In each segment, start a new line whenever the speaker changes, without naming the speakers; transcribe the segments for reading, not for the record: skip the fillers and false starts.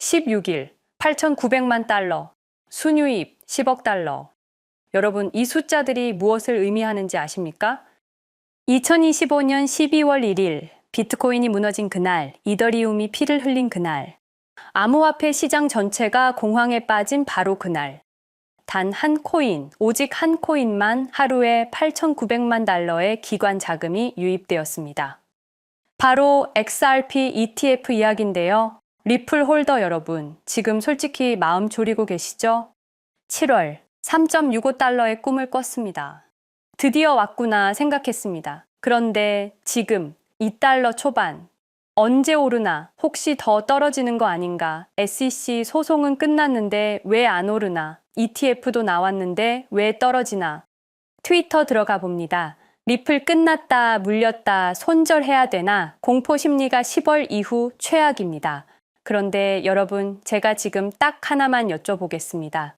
16일 8,900만 달러, 순유입 10억 달러. 여러분, 이 숫자들이 무엇을 의미하는지 아십니까? 2025년 12월 1일 비트코인이 무너진 그날, 이더리움이 피를 흘린 그날, 암호화폐 시장 전체가 공황에 빠진 바로 그날, 단 한 코인, 오직 한 코인만 하루에 8,900만 달러의 기관 자금이 유입되었습니다. 바로 XRP ETF 이야기인데요. 리플 홀더 여러분, 지금 솔직히 마음 졸이고 계시죠? 7월 3.65달러의 꿈을 꿨습니다. 드디어 왔구나 생각했습니다. 그런데 지금 2달러 초반, 언제 오르나, 혹시 더 떨어지는 거 아닌가, SEC 소송은 끝났는데 왜 안 오르나, ETF도 나왔는데 왜 떨어지나. 트위터 들어가 봅니다. 리플 끝났다, 물렸다, 손절해야 되나, 공포 심리가 10월 이후 최악입니다. 그런데 여러분, 제가 지금 딱 하나만 여쭤보겠습니다.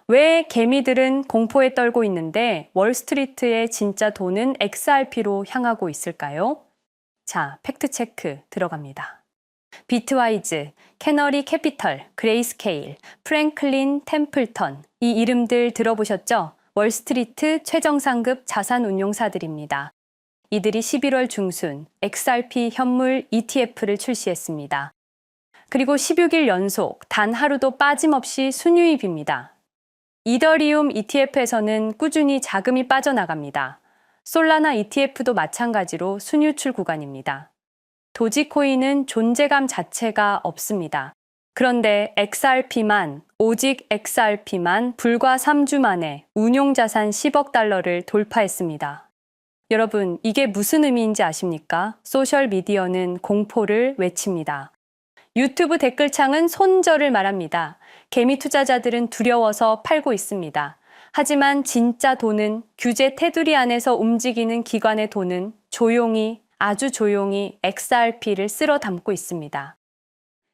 왜 개미들은 공포에 떨고 있는데 월스트리트의 진짜 돈은 XRP로 향하고 있을까요? 자, 팩트체크 들어갑니다. 비트와이즈, 캐너리 캐피털, 그레이스케일, 프랭클린 템플턴, 이 이름들 들어보셨죠? 월스트리트 최정상급 자산운용사들입니다. 이들이 11월 중순 XRP 현물 ETF를 출시했습니다. 그리고 16일 연속 단 하루도 빠짐없이 순유입입니다. 이더리움 ETF에서는 꾸준히 자금이 빠져나갑니다. 솔라나 ETF도 마찬가지로 순유출 구간입니다. 도지코인은 존재감 자체가 없습니다. 그런데 XRP만, 오직 XRP만 불과 3주 만에 운용자산 10억 달러를 돌파했습니다. 여러분, 이게 무슨 의미인지 아십니까? 소셜미디어는 공포를 외칩니다. 유튜브 댓글창은 손절을 말합니다. 개미 투자자들은 두려워서 팔고 있습니다. 하지만 진짜 돈은, 규제 테두리 안에서 움직이는 기관의 돈은 조용히, 아주 조용히 XRP를 쓸어 담고 있습니다.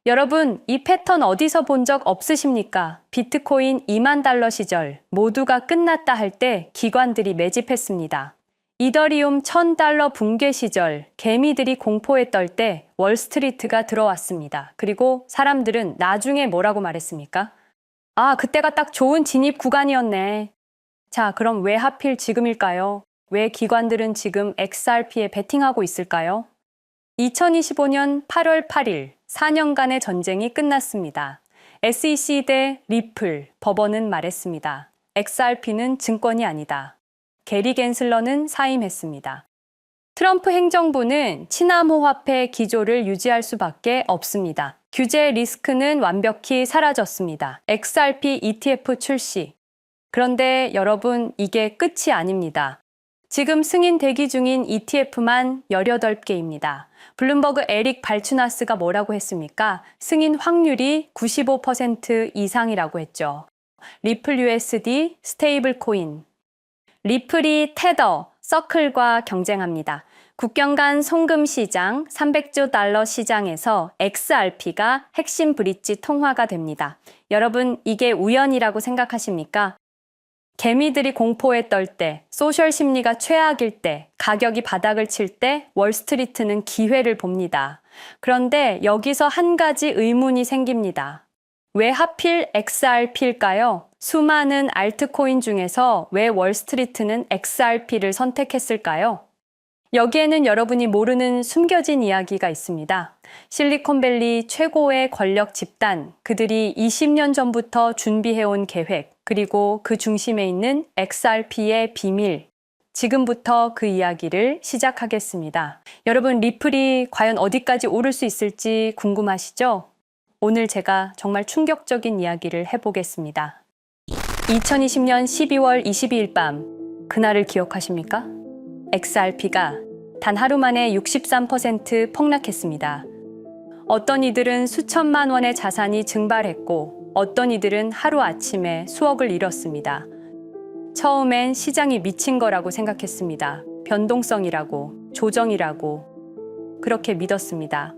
여러분, 이 패턴 어디서 본 적 없으십니까? 비트코인 2만 달러 시절 모두가 끝났다 할 때 기관들이 매집했습니다. 이더리움 1000달러 붕괴 시절 개미들이 공포에 떨 때 월스트리트가 들어왔습니다. 그리고 사람들은 나중에 뭐라고 말했습니까? 아, 그때가 딱 좋은 진입 구간이었네. 자, 그럼 왜 하필 지금일까요? 왜 기관들은 지금 XRP에 베팅하고 있을까요? 2025년 8월 8일 4년간의 전쟁이 끝났습니다. SEC 대 리플, 법원은 말했습니다. XRP는 증권이 아니다. 게리 겐슬러는 사임했습니다. 트럼프 행정부는 친암호화폐 기조를 유지할 수밖에 없습니다. 규제 리스크는 완벽히 사라졌습니다. XRP ETF 출시. 그런데 여러분, 이게 끝이 아닙니다. 지금 승인 대기 중인 ETF만 18개입니다. 블룸버그 에릭 발추나스가 뭐라고 했습니까? 승인 확률이 95% 이상이라고 했죠. 리플 USD, 스테이블 코인. 리플이 테더, 서클과 경쟁합니다. 국경 간 송금 시장, 300조 달러 시장에서 XRP가 핵심 브릿지 통화가 됩니다. 여러분, 이게 우연이라고 생각하십니까? 개미들이 공포에 떨 때, 소셜 심리가 최악일 때, 가격이 바닥을 칠 때 월스트리트는 기회를 봅니다. 그런데 여기서 한 가지 의문이 생깁니다. 왜 하필 XRP일까요? 수많은 알트코인 중에서 왜 월스트리트는 XRP를 선택했을까요? 여기에는 여러분이 모르는 숨겨진 이야기가 있습니다. 실리콘밸리 최고의 권력 집단, 그들이 20년 전부터 준비해온 계획, 그리고 그 중심에 있는 XRP의 비밀. 지금부터 그 이야기를 시작하겠습니다. 여러분, 리플이 과연 어디까지 오를 수 있을지 궁금하시죠? 오늘 제가 정말 충격적인 이야기를 해보겠습니다. 2020년 12월 22일 밤, 그날을 기억하십니까? XRP가 단 하루 만에 63% 폭락했습니다. 어떤 이들은 수천만 원의 자산이 증발했고, 어떤 이들은 하루아침에 수억을 잃었습니다. 처음엔 시장이 미친 거라고 생각했습니다. 변동성이라고, 조정이라고, 그렇게 믿었습니다.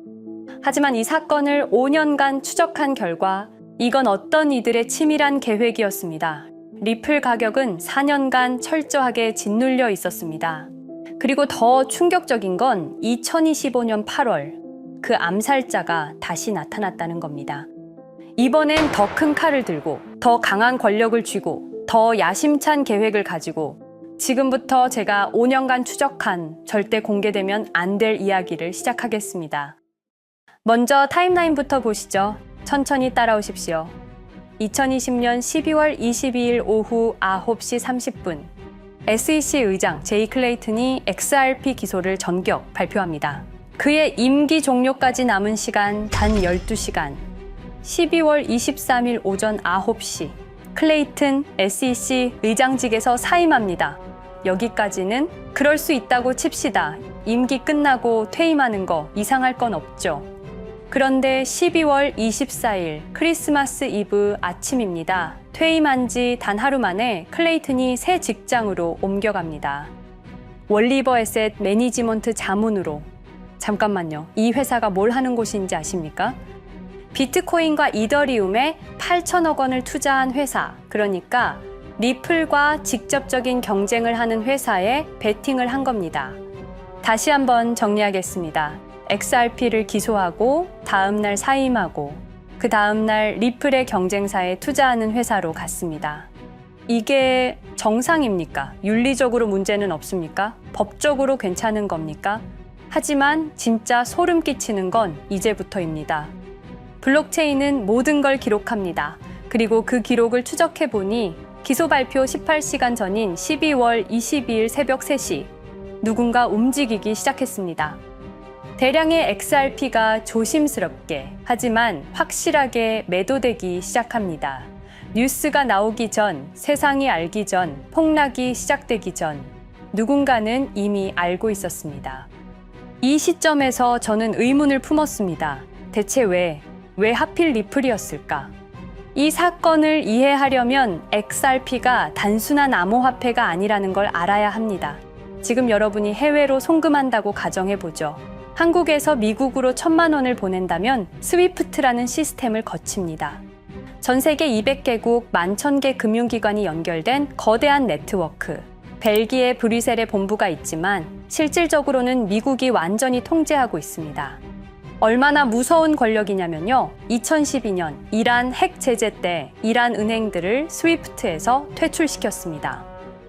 하지만 이 사건을 5년간 추적한 결과 이건 어떤 이들의 치밀한 계획이었습니다. 리플 가격은 4년간 철저하게 짓눌려 있었습니다. 그리고 더 충격적인 건 2025년 8월 그 암살자가 다시 나타났다는 겁니다. 이번엔 더 큰 칼을 들고 더 강한 권력을 쥐고 더 야심찬 계획을 가지고 지금부터 제가 5년간 추적한 절대 공개되면 안 될 이야기를 시작하겠습니다. 먼저 타임라인부터 보시죠. 천천히 따라오십시오. 2020년 12월 22일 오후 9시 30분 SEC 의장 제이 클레이튼이 XRP 기소를 전격 발표합니다. 그의 임기 종료까지 남은 시간 단 12시간. 12월 23일 오전 9시 클레이튼 SEC 의장직에서 사임합니다. 여기까지는 그럴 수 있다고 칩시다. 임기 끝나고 퇴임하는 거 이상할 건 없죠. 그런데 12월 24일 크리스마스 이브 아침입니다. 퇴임한 지 단 하루 만에 클레이튼이 새 직장으로 옮겨갑니다. 월리버 에셋 매니지먼트 자문으로. 잠깐만요. 이 회사가 뭘 하는 곳인지 아십니까? 비트코인과 이더리움에 8천억 원을 투자한 회사, 그러니까 리플과 직접적인 경쟁을 하는 회사에 베팅을 한 겁니다. 다시 한번 정리하겠습니다. XRP를 기소하고 다음날 사임하고 그 다음날 리플의 경쟁사에 투자하는 회사로 갔습니다. 이게 정상입니까? 윤리적으로 문제는 없습니까? 법적으로 괜찮은 겁니까? 하지만 진짜 소름 끼치는 건 이제부터입니다. 블록체인은 모든 걸 기록합니다. 그리고 그 기록을 추적해보니 기소 발표 18시간 전인 12월 22일 새벽 3시 누군가 움직이기 시작했습니다. 대량의 XRP가 조심스럽게 하지만 확실하게 매도되기 시작합니다. 뉴스가 나오기 전, 세상이 알기 전, 폭락이 시작되기 전 누군가는 이미 알고 있었습니다. 이 시점에서 저는 의문을 품었습니다. 대체 왜 하필 리플이었을까? 이 사건을 이해하려면 XRP가 단순한 암호화폐가 아니라는 걸 알아야 합니다. 지금 여러분이 해외로 송금한다고 가정해보죠. 한국에서 미국으로 1,000만 원을 보낸다면 스위프트라는 시스템을 거칩니다. 전 세계 200개국 11,000개 금융기관이 연결된 거대한 네트워크. 벨기에 브뤼셀에 본부가 있지만 실질적으로는 미국이 완전히 통제하고 있습니다. 얼마나 무서운 권력이냐면요. 2012년 이란 핵 제재 때 이란 은행들을 스위프트에서 퇴출시켰습니다.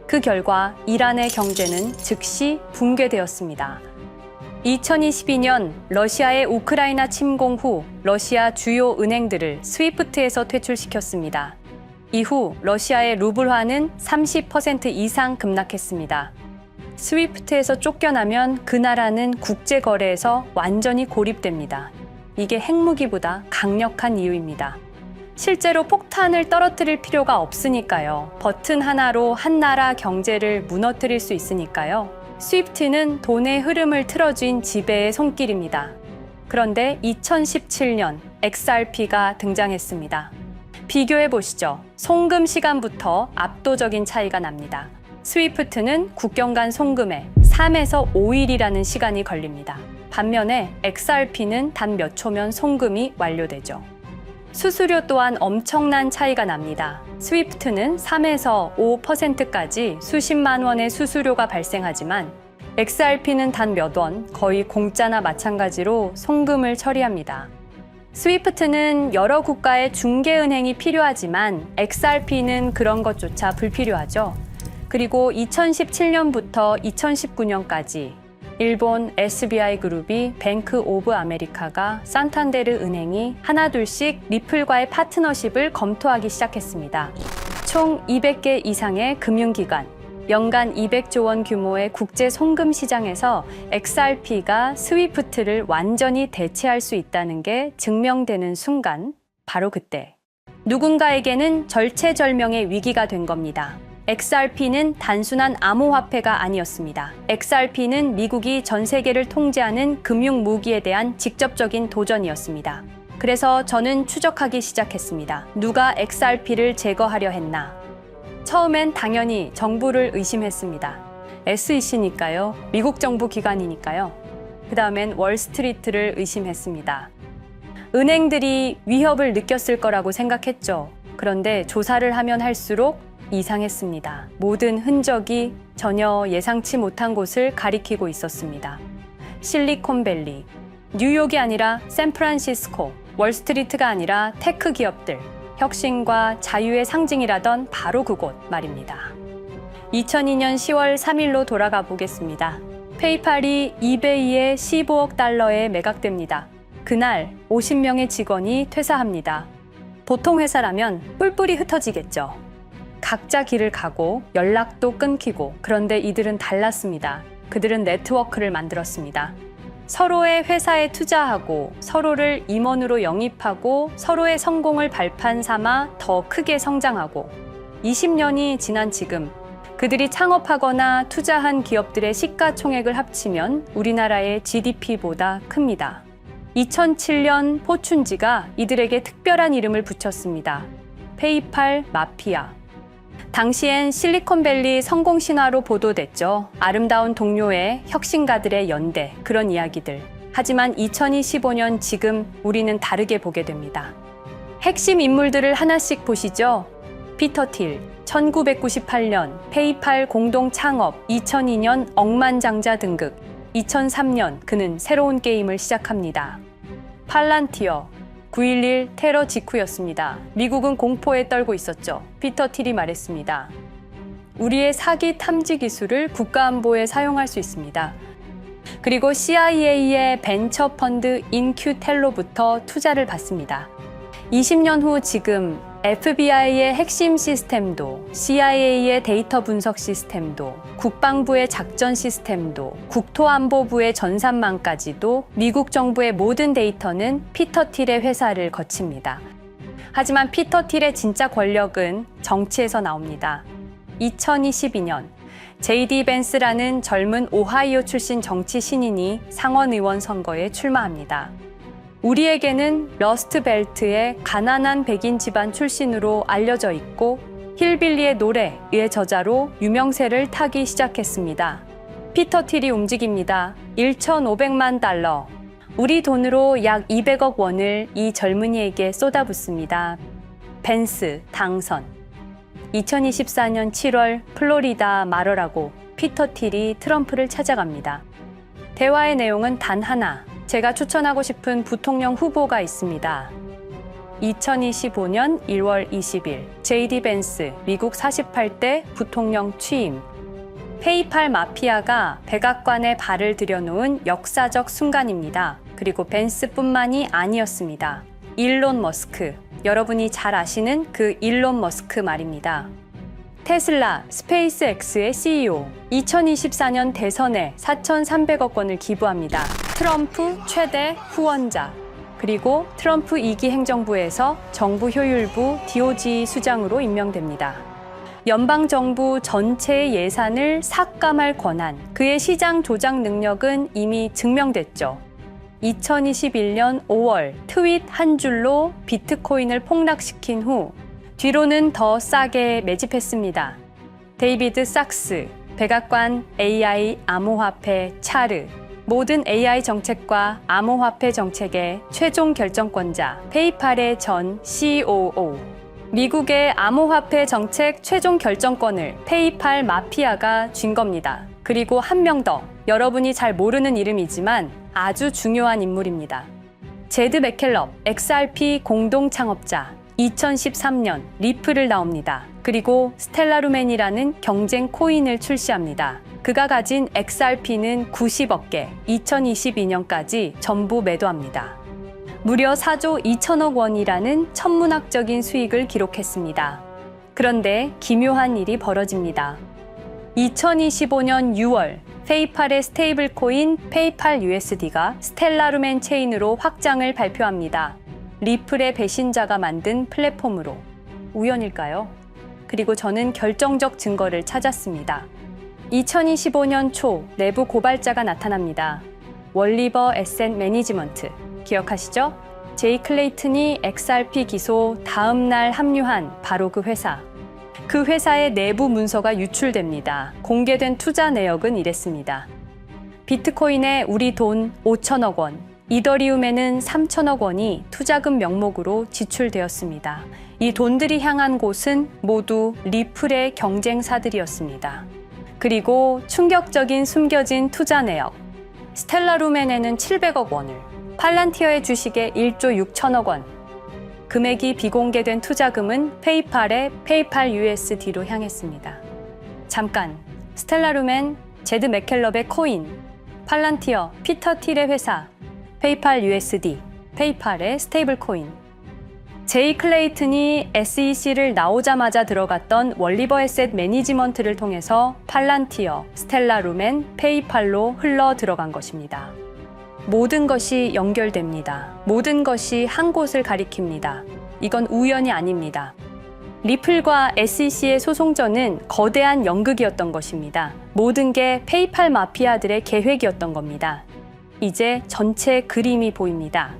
그 결과 이란의 경제는 즉시 붕괴되었습니다. 2022년 러시아의 우크라이나 침공 후 러시아 주요 은행들을 스위프트에서 퇴출시켰습니다. 이후 러시아의 루블화는 30% 이상 급락했습니다. 스위프트에서 쫓겨나면 그 나라는 국제거래에서 완전히 고립됩니다. 이게 핵무기보다 강력한 이유입니다. 실제로 폭탄을 떨어뜨릴 필요가 없으니까요. 버튼 하나로 한 나라 경제를 무너뜨릴 수 있으니까요. 스위프트는 돈의 흐름을 틀어쥔 지배의 손길입니다. 그런데 2017년 XRP가 등장했습니다. 비교해 보시죠. 송금 시간부터 압도적인 차이가 납니다. 스위프트는 국경 간 송금에 3에서 5일이라는 시간이 걸립니다. 반면에 XRP는 단 몇 초면 송금이 완료되죠. 수수료 또한 엄청난 차이가 납니다. 스위프트는 3에서 5%까지 수십만 원의 수수료가 발생하지만 XRP는 단 몇 원, 거의 공짜나 마찬가지로 송금을 처리합니다. 스위프트는 여러 국가의 중개은행이 필요하지만 XRP는 그런 것조차 불필요하죠. 그리고 2017년부터 2019년까지 일본 SBI 그룹이 뱅크 오브 아메리카가 산탄데르 은행이 하나둘씩 리플과의 파트너십을 검토하기 시작했습니다. 총 200개 이상의 금융기관, 연간 200조 원 규모의 국제 송금 시장에서 XRP가 스위프트를 완전히 대체할 수 있다는 게 증명되는 순간, 바로 그때 누군가에게는 절체절명의 위기가 된 겁니다. XRP는 단순한 암호화폐가 아니었습니다. XRP는 미국이 전 세계를 통제하는 금융 무기에 대한 직접적인 도전이었습니다. 그래서 저는 추적하기 시작했습니다. 누가 XRP를 제거하려 했나? 처음엔 당연히 정부를 의심했습니다. SEC니까요. 미국 정부 기관이니까요. 그 다음엔 월스트리트를 의심했습니다. 은행들이 위협을 느꼈을 거라고 생각했죠. 그런데 조사를 하면 할수록 이상했습니다. 모든 흔적이 전혀 예상치 못한 곳을 가리키고 있었습니다. 실리콘밸리, 뉴욕이 아니라 샌프란시스코, 월스트리트가 아니라 테크 기업들, 혁신과 자유의 상징이라던 바로 그곳 말입니다. 2002년 10월 3일로 돌아가 보겠습니다. 페이팔이 이베이에 15억 달러에 매각됩니다. 그날 50명의 직원이 퇴사합니다. 보통 회사라면 뿔뿔이 흩어지겠죠. 각자 길을 가고 연락도 끊기고, 그런데 이들은 달랐습니다. 그들은 네트워크를 만들었습니다. 서로의 회사에 투자하고 서로를 임원으로 영입하고 서로의 성공을 발판 삼아 더 크게 성장하고, 20년이 지난 지금 그들이 창업하거나 투자한 기업들의 시가총액을 합치면 우리나라의 GDP보다 큽니다. 2007년 포춘지가 이들에게 특별한 이름을 붙였습니다. 페이팔 마피아. 당시엔 실리콘밸리 성공 신화로 보도됐죠. 아름다운 동료의 혁신가들의 연대, 그런 이야기들. 하지만 2025년 지금 우리는 다르게 보게 됩니다. 핵심 인물들을 하나씩 보시죠. 피터 틸, 1998년 페이팔 공동 창업, 2002년 억만장자 등극, 2003년 그는 새로운 게임을 시작합니다. 팔란티어, 9.11 테러 직후였습니다. 미국은 공포에 떨고 있었죠. 피터 틸이 말했습니다. 우리의 사기 탐지 기술을 국가안보에 사용할 수 있습니다. 그리고 CIA의 벤처 펀드 인큐텔로부터 투자를 받습니다. 20년 후 지금 FBI의 핵심 시스템도, CIA의 데이터 분석 시스템도, 국방부의 작전 시스템도, 국토안보부의 전산망까지도 미국 정부의 모든 데이터는 피터 틸의 회사를 거칩니다. 하지만 피터 틸의 진짜 권력은 정치에서 나옵니다. 2022년 JD 벤스라는 젊은 오하이오 출신 정치 신인이 상원 의원 선거에 출마합니다. 우리에게는 러스트벨트의 가난한 백인 집안 출신으로 알려져 있고 힐빌리의 노래의 저자로 유명세를 타기 시작했습니다. 피터 틸이 움직입니다. 1,500만 달러, 우리 돈으로 약 200억 원을 이 젊은이에게 쏟아붓습니다. 벤스 당선. 2024년 7월 플로리다 마러라고 피터 틸이 트럼프를 찾아갑니다. 대화의 내용은 단 하나. 제가 추천하고 싶은 부통령 후보가 있습니다. 2025년 1월 20일 JD 벤스 미국 48대 부통령 취임. 페이팔 마피아가 백악관에 발을 들여놓은 역사적 순간입니다. 그리고 벤스뿐만이 아니었습니다. 일론 머스크, 여러분이 잘 아시는 그 일론 머스크 말입니다. 테슬라, 스페이스X의 CEO, 2024년 대선에 4,300억 원을 기부합니다. 트럼프 최대 후원자, 그리고 트럼프 2기 행정부에서 정부 효율부 DOJ 수장으로 임명됩니다. 연방정부 전체의 예산을 삭감할 권한, 그의 시장 조작 능력은 이미 증명됐죠. 2021년 5월 트윗 한 줄로 비트코인을 폭락시킨 후 뒤로는 더 싸게 매집했습니다. 데이비드 sak스, 백악관 AI 암호화폐 차르, 모든 AI 정책과 암호화폐 정책의 최종 결정권자, 페이팔의 전 COO. 미국의 암호화폐 정책 최종 결정권을 페이팔 마피아가 쥔 겁니다. 그리고 한 명 더, 여러분이 잘 모르는 이름이지만 아주 중요한 인물입니다. 제드 맥켈럽, XRP 공동 창업자, 2013년 리플을 나옵니다. 그리고 스텔라루멘이라는 경쟁 코인을 출시합니다. 그가 가진 XRP는 90억 개, 2022년까지 전부 매도합니다. 무려 4조 2천억 원이라는 천문학적인 수익을 기록했습니다. 그런데 기묘한 일이 벌어집니다. 2025년 6월 페이팔의 스테이블 코인 페이팔 USD가 스텔라루멘 체인으로 확장을 발표합니다. 리플의 배신자가 만든 플랫폼으로. 우연일까요? 그리고 저는 결정적 증거를 찾았습니다. 2025년 초 내부 고발자가 나타납니다. 월리버 에셋 매니지먼트. 기억하시죠? 제이 클레이튼이 XRP 기소 다음 날 합류한 바로 그 회사. 그 회사의 내부 문서가 유출됩니다. 공개된 투자 내역은 이랬습니다. 비트코인에 우리 돈 5천억 원, 이더리움에는 3천억 원이 투자금 명목으로 지출되었습니다. 이 돈들이 향한 곳은 모두 리플의 경쟁사들이었습니다. 그리고 충격적인 숨겨진 투자 내역. 스텔라루멘에는 700억 원을, 팔란티어의 주식에 1조 6천억 원. 금액이 비공개된 투자금은 페이팔의 페이팔 USD로 향했습니다. 잠깐, 스텔라루멘, 제드 맥켈럽의 코인, 팔란티어, 피터 틸의 회사, 페이팔 USD, 페이팔의 스테이블 코인. 제이 클레이튼이 SEC를 나오자마자 들어갔던 월리버 에셋 매니지먼트를 통해서 팔란티어, 스텔라루멘, 페이팔로 흘러 들어간 것입니다. 모든 것이 연결됩니다. 모든 것이 한 곳을 가리킵니다. 이건 우연이 아닙니다. 리플과 SEC의 소송전은 거대한 연극이었던 것입니다. 모든 게 페이팔 마피아들의 계획이었던 겁니다. 이제 전체 그림이 보입니다.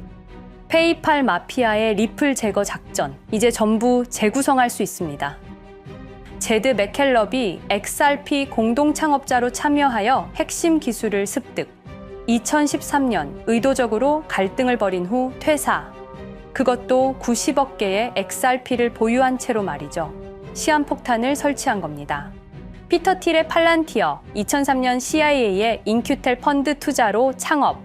페이팔 마피아의 리플 제거 작전, 이제 전부 재구성할 수 있습니다. 제드 맥켈럽이 XRP 공동 창업자로 참여하여 핵심 기술을 습득. 2013년 의도적으로 갈등을 벌인 후 퇴사. 그것도 90억 개의 XRP를 보유한 채로 말이죠. 시한폭탄을 설치한 겁니다. 피터 틸의 팔란티어, 2003년 CIA의 인큐텔 펀드 투자로 창업.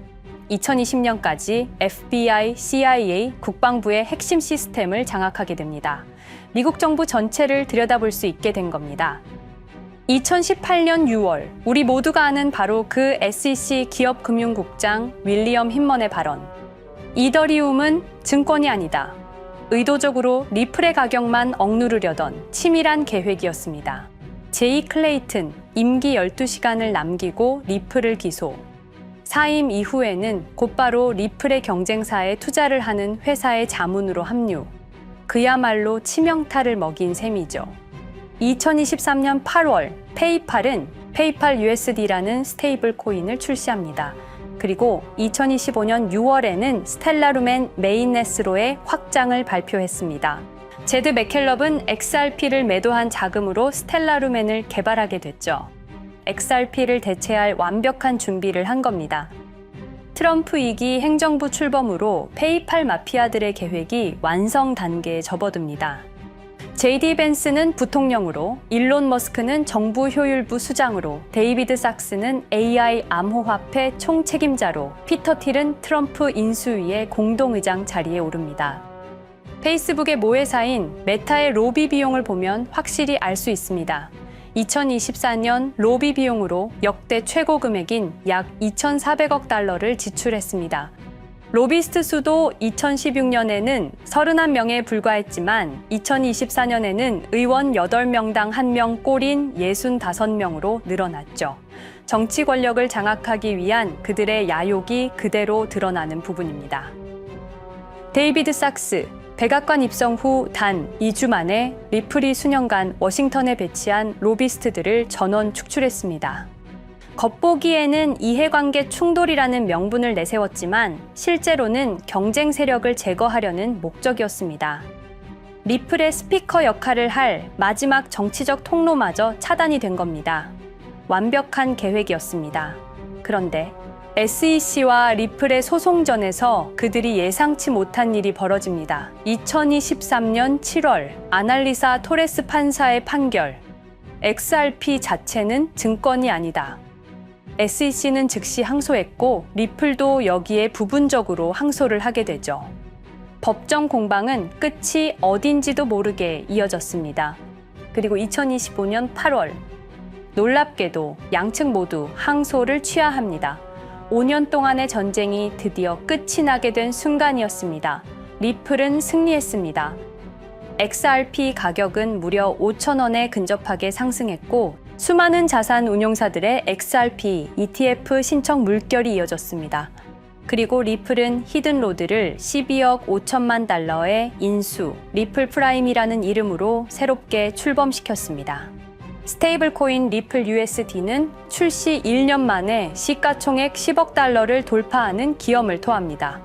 2020년까지 FBI, CIA, 국방부의 핵심 시스템을 장악하게 됩니다. 미국 정부 전체를 들여다볼 수 있게 된 겁니다. 2018년 6월, 우리 모두가 아는 바로 그 SEC 기업금융국장 윌리엄 힌먼의 발언. 이더리움은 증권이 아니다. 의도적으로 리플의 가격만 억누르려던 치밀한 계획이었습니다. 제이 클레이튼, 임기 12시간을 남기고 리플을 기소. 사임 이후에는 곧바로 리플의 경쟁사에 투자를 하는 회사의 자문으로 합류. 그야말로 치명타를 먹인 셈이죠. 2023년 8월, 페이팔은 페이팔 USD라는 스테이블 코인을 출시합니다. 그리고 2025년 6월에는 스텔라루멘 메인넷으로의 확장을 발표했습니다. 제드 맥켈럽은 XRP를 매도한 자금으로 스텔라루멘을 개발하게 됐죠. XRP를 대체할 완벽한 준비를 한 겁니다. 트럼프 2기 행정부 출범으로 페이팔 마피아들의 계획이 완성 단계에 접어듭니다. JD 벤스는 부통령으로, 일론 머스크는 정부 효율부 수장으로, 데이비드 sak스는 AI 암호화폐 총책임자로, 피터 틸은 트럼프 인수위의 공동의장 자리에 오릅니다. 페이스북의 모회사인 메타의 로비 비용을 보면 확실히 알 수 있습니다. 2024년 로비 비용으로 역대 최고 금액인 약 2,400억 달러를 지출했습니다. 로비스트 수도 2016년에는 31명에 불과했지만 2024년에는 의원 8명당 1명 꼴인 65명으로 늘어났죠. 정치 권력을 장악하기 위한 그들의 야욕이 그대로 드러나는 부분입니다. 데이비드 sak스, 백악관 입성 후 단 2주 만에 리플이 수년간 워싱턴에 배치한 로비스트들을 전원 축출했습니다. 겉보기에는 이해관계 충돌이라는 명분을 내세웠지만 실제로는 경쟁 세력을 제거하려는 목적이었습니다. 리플의 스피커 역할을 할 마지막 정치적 통로마저 차단이 된 겁니다. 완벽한 계획이었습니다. 그런데 SEC와 리플의 소송전에서 그들이 예상치 못한 일이 벌어집니다. 2023년 7월 아날리사 토레스 판사의 판결. XRP 자체는 증권이 아니다. SEC는 즉시 항소했고 리플도 여기에 부분적으로 항소를 하게 되죠. 법정 공방은 끝이 어딘지도 모르게 이어졌습니다. 그리고 2025년 8월 놀랍게도 양측 모두 항소를 취하합니다. 5년 동안의 전쟁이 드디어 끝이 나게 된 순간이었습니다. 리플은 승리했습니다. XRP 가격은 무려 5,000원에 근접하게 상승했고 수많은 자산 운용사들의 XRP ETF 신청 물결이 이어졌습니다. 그리고 리플은 히든로드를 12억 5천만 달러의 인수, 리플 프라임이라는 이름으로 새롭게 출범시켰습니다. 스테이블 코인 리플 USD는 출시 1년 만에 시가총액 10억 달러를 돌파하는 기염을 토합니다.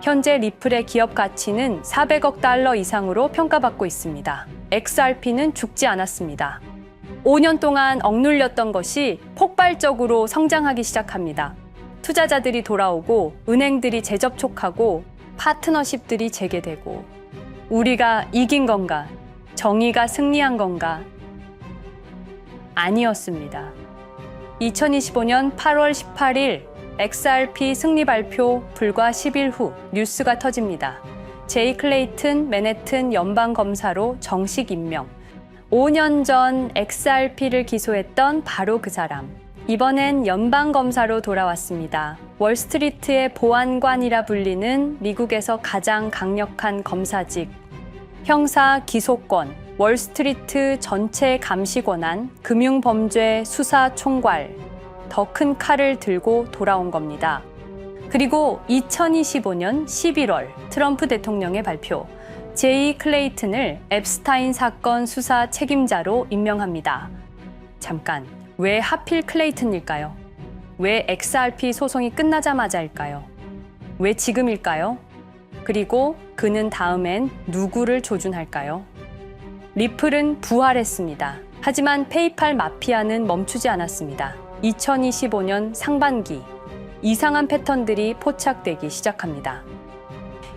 현재 리플의 기업 가치는 400억 달러 이상으로 평가받고 있습니다. XRP는 죽지 않았습니다. 5년 동안 억눌렸던 것이 폭발적으로 성장하기 시작합니다. 투자자들이 돌아오고 은행들이 재접촉하고 파트너십들이 재개되고 우리가 이긴 건가? 정의가 승리한 건가? 아니었습니다. 2025년 8월 18일 XRP 승리 발표 불과 10일 후 뉴스가 터집니다. 제이 클레이튼 맨해튼 연방검사로 정식 임명. 5년 전 XRP를 기소했던 바로 그 사람. 이번엔 연방검사로 돌아왔습니다. 월스트리트의 보안관이라 불리는 미국에서 가장 강력한 검사직. 형사 기소권, 월스트리트 전체 감시 권한, 금융범죄 수사 총괄. 더 큰 칼을 들고 돌아온 겁니다. 그리고 2025년 11월 트럼프 대통령의 발표. 제이 클레이튼을 앱스타인 사건 수사 책임자로 임명합니다. 잠깐, 왜 하필 클레이튼일까요? 왜 XRP 소송이 끝나자마자일까요? 왜 지금일까요? 그리고 그는 다음엔 누구를 조준할까요? 리플은 부활했습니다. 하지만 페이팔 마피아는 멈추지 않았습니다. 2025년 상반기, 이상한 패턴들이 포착되기 시작합니다.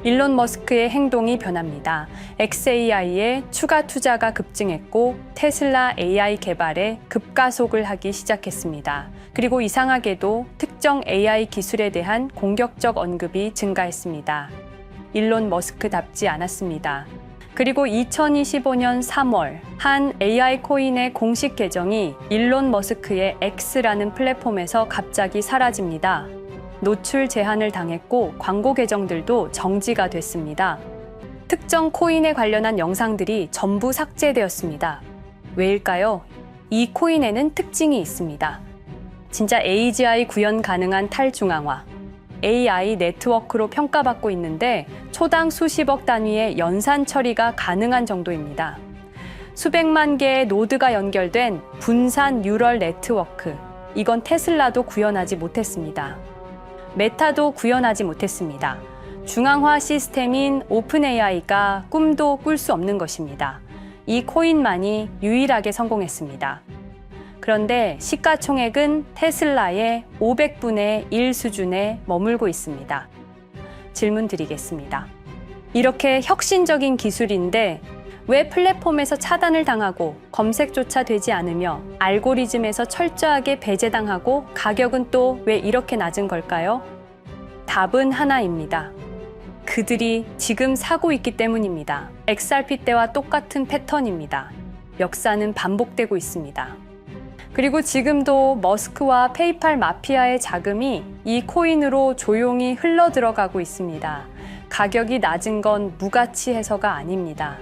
일론 머스크의 행동이 변합니다. xAI에 추가 투자가 급증했고 테슬라 AI 개발에 급가속을 하기 시작했습니다. 그리고 이상하게도 특정 AI 기술에 대한 공격적 언급이 증가했습니다. 일론 머스크답지 않았습니다. 그리고 2025년 3월 한 AI 코인의 공식 계정이 일론 머스크의 X라는 플랫폼에서 갑자기 사라집니다. 노출 제한을 당했고 광고 계정들도 정지가 됐습니다. 특정 코인에 관련한 영상들이 전부 삭제되었습니다. 왜일까요? 이 코인에는 특징이 있습니다. 진짜 AGI 구현 가능한 탈중앙화, AI 네트워크로 평가받고 있는데 초당 수십억 단위의 연산 처리가 가능한 정도입니다. 수백만 개의 노드가 연결된 분산 뉴럴 네트워크, 이건 테슬라도 구현하지 못했습니다. 메타도 구현하지 못했습니다. 중앙화 시스템인 오픈AI가 꿈도 꿀 수 없는 것입니다. 이 코인만이 유일하게 성공했습니다. 그런데 시가총액은 테슬라의 500분의 1 수준에 머물고 있습니다. 질문 드리겠습니다. 이렇게 혁신적인 기술인데 왜 플랫폼에서 차단을 당하고 검색조차 되지 않으며 알고리즘에서 철저하게 배제당하고 가격은 또 왜 이렇게 낮은 걸까요? 답은 하나입니다. 그들이 지금 사고 있기 때문입니다. XRP 때와 똑같은 패턴입니다. 역사는 반복되고 있습니다. 그리고 지금도 머스크와 페이팔 마피아의 자금이 이 코인으로 조용히 흘러 들어가고 있습니다. 가격이 낮은 건 무가치해서가 아닙니다.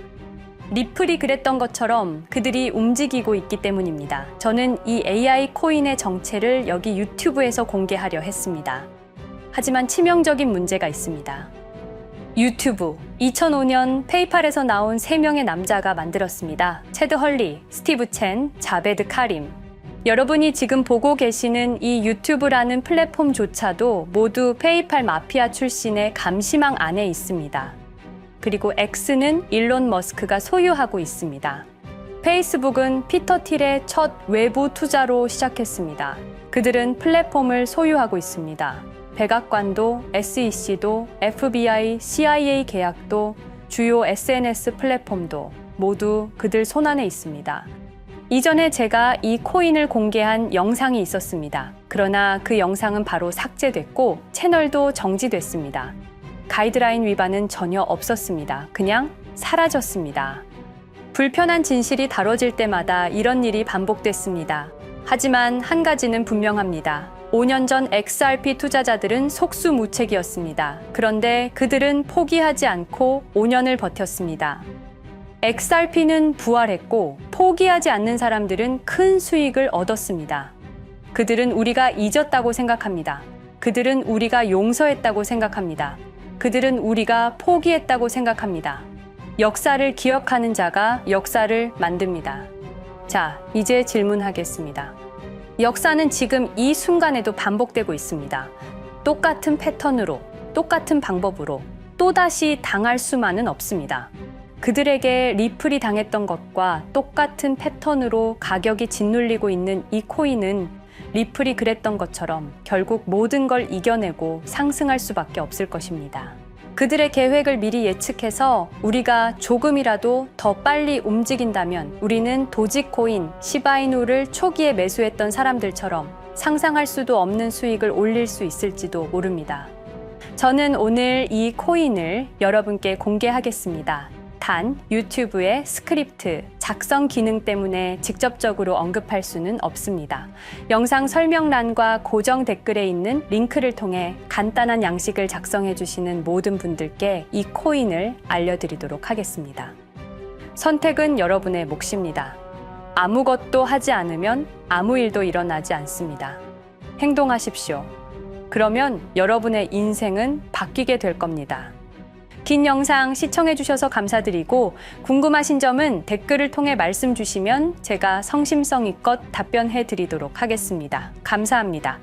리플이 그랬던 것처럼 그들이 움직이고 있기 때문입니다. 저는 이 AI 코인의 정체를 여기 유튜브에서 공개하려 했습니다. 하지만 치명적인 문제가 있습니다. 유튜브, 2005년 페이팔에서 나온 3명의 남자가 만들었습니다. 체드 헐리, 스티브 첸, 자베드 카림. 여러분이 지금 보고 계시는 이 유튜브라는 플랫폼조차도 모두 페이팔 마피아 출신의 감시망 안에 있습니다. 그리고 X는 일론 머스크가 소유하고 있습니다. 페이스북은 피터 틸의 첫 외부 투자로 시작했습니다. 그들은 플랫폼을 소유하고 있습니다. 백악관도, SEC도, FBI, CIA 계약도, 주요 SNS 플랫폼도 모두 그들 손안에 있습니다. 이전에 제가 이 코인을 공개한 영상이 있었습니다. 그러나 그 영상은 바로 삭제됐고 채널도 정지됐습니다. 가이드라인 위반은 전혀 없었습니다. 그냥 사라졌습니다. 불편한 진실이 다뤄질 때마다 이런 일이 반복됐습니다. 하지만 한 가지는 분명합니다. 5년 전 XRP 투자자들은 속수무책이었습니다. 그런데 그들은 포기하지 않고 5년을 버텼습니다. XRP는 부활했고 포기하지 않는 사람들은 큰 수익을 얻었습니다. 그들은 우리가 잊었다고 생각합니다. 그들은 우리가 용서했다고 생각합니다. 그들은 우리가 포기했다고 생각합니다. 역사를 기억하는 자가 역사를 만듭니다. 자, 이제 질문하겠습니다. 역사는 지금 이 순간에도 반복되고 있습니다. 똑같은 패턴으로, 똑같은 방법으로 또다시 당할 수만은 없습니다. 그들에게 리플이 당했던 것과 똑같은 패턴으로 가격이 짓눌리고 있는 이 코인은 리플이 그랬던 것처럼 결국 모든 걸 이겨내고 상승할 수밖에 없을 것입니다. 그들의 계획을 미리 예측해서 우리가 조금이라도 더 빨리 움직인다면 우리는 도지코인, 시바이누를 초기에 매수했던 사람들처럼 상상할 수도 없는 수익을 올릴 수 있을지도 모릅니다. 저는 오늘 이 코인을 여러분께 공개하겠습니다. 단, 유튜브의 스크립트, 작성 기능 때문에 직접적으로 언급할 수는 없습니다. 영상 설명란과 고정 댓글에 있는 링크를 통해 간단한 양식을 작성해 주시는 모든 분들께 이 코인을 알려드리도록 하겠습니다. 선택은 여러분의 몫입니다. 아무것도 하지 않으면 아무 일도 일어나지 않습니다. 행동하십시오. 그러면 여러분의 인생은 바뀌게 될 겁니다. 긴 영상 시청해주셔서 감사드리고 궁금하신 점은 댓글을 통해 말씀 주시면 제가 성심성의껏 답변해 드리도록 하겠습니다. 감사합니다.